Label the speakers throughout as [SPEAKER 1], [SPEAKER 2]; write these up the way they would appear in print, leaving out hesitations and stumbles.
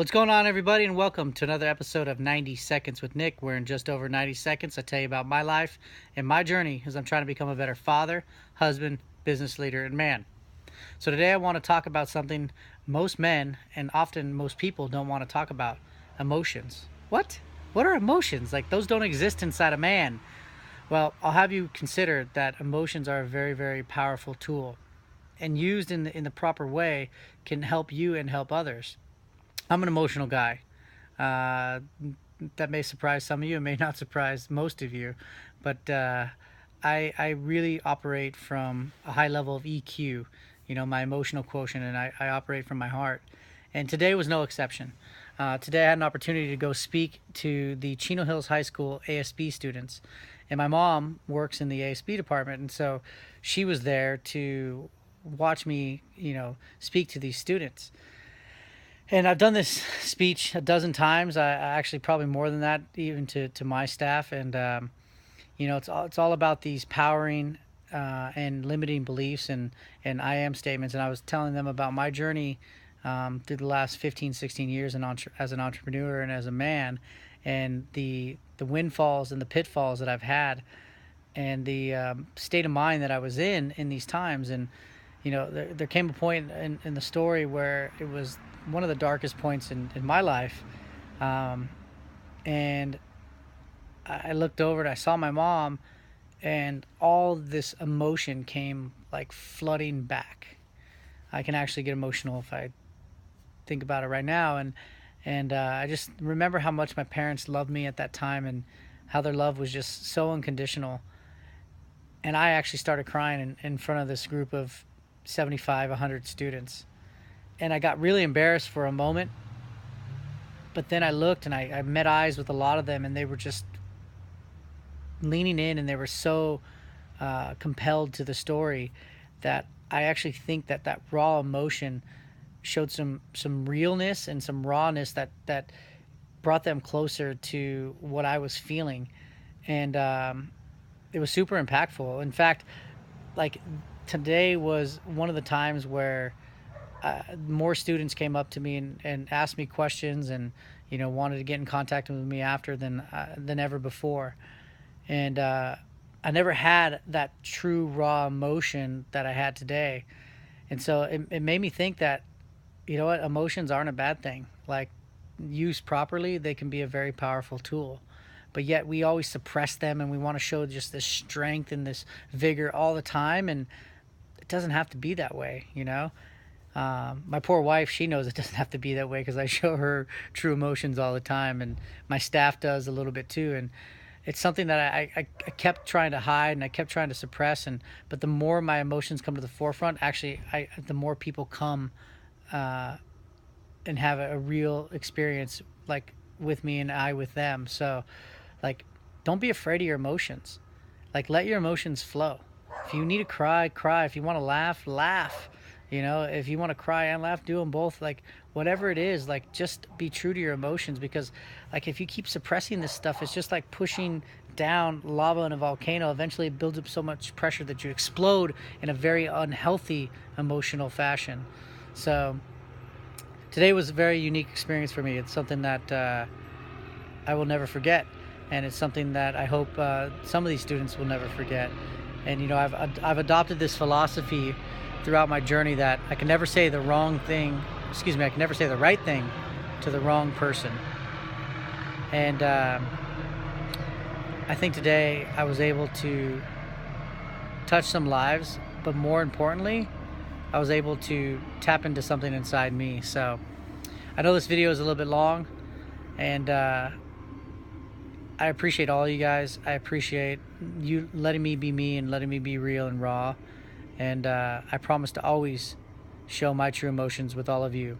[SPEAKER 1] What's going on, everybody, and welcome to another episode of 90 Seconds with Nick, where in just over 90 seconds I tell you about my life and my journey as I'm trying to become a better father, husband, business leader, and man. So today I want to talk about something most men and often most people don't want to talk about: emotions. What? What are emotions? Like, those don't exist inside a man. Well, I'll have you consider that emotions are a very, very powerful tool, and used in the proper way can help you and help others. I'm an emotional guy. Uh, that may surprise some of you. It may not surprise most of you, but I really operate from a high level of EQ. You know, my emotional quotient, and I operate from my heart. And today was no exception. Today I had an opportunity to go speak to the Chino Hills High School ASB students, and my mom works in the ASB department, and so she was there to watch me, speak to these students. And I've done this speech a dozen times. I actually probably more than that, even to my staff. And it's all about these powering and limiting beliefs and I am statements. And I was telling them about my journey through the last 15, 16 years as an entrepreneur and as a man, and the windfalls and the pitfalls that I've had, and the state of mind that I was in these times. And there came a point in the story where it was one of the darkest points in my life. Um, and I looked over and I saw my mom, and all this emotion came like flooding back. I can actually get emotional if I think about it right now. And I just remember how much my parents loved me at that time, and how their love was just so unconditional. And I actually started crying in front of this group of 75, 100 students. And I got really embarrassed for a moment, but then I looked and I met eyes with a lot of them, and they were just leaning in, and they were so compelled to the story that I actually think that raw emotion showed some realness and some rawness that brought them closer to what I was feeling. And it was super impactful. In fact, like, today was one of the times where more students came up to me and asked me questions, and wanted to get in contact with me after than ever before. And I never had that true raw emotion that I had today. And so it made me think that, emotions aren't a bad thing. Like, used properly, they can be a very powerful tool. But yet we always suppress them, and we want to show just this strength and this vigor all the time, and it doesn't have to be that way. My poor wife, she knows it doesn't have to be that way, because I show her true emotions all the time, and my staff does a little bit too. And it's something that I kept trying to hide, and I kept trying to suppress. But the more my emotions come to the forefront, actually, the more people come and have a real experience, like, with me and I with them. So, like, don't be afraid of your emotions. Like, let your emotions flow. If you need to cry, cry. If you want to laugh, laugh. If you want to cry and laugh, do them both. Like, whatever it is, like, just be true to your emotions, because, like, if you keep suppressing this stuff, it's just like pushing down lava in a volcano. Eventually it builds up so much pressure that you explode in a very unhealthy emotional fashion. So today was a very unique experience for me. It's something that I will never forget, and it's something that I hope some of these students will never forget. And I've adopted this philosophy throughout my journey, that I can never say the wrong thing. Excuse me, I can never say the right thing to the wrong person. And I think today I was able to touch some lives, but more importantly, I was able to tap into something inside me. So I know this video is a little bit long, and I appreciate all you guys. I appreciate you letting me be me and letting me be real and raw. And I promise to always show my true emotions with all of you.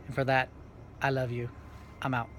[SPEAKER 1] And for that, I love you. I'm out.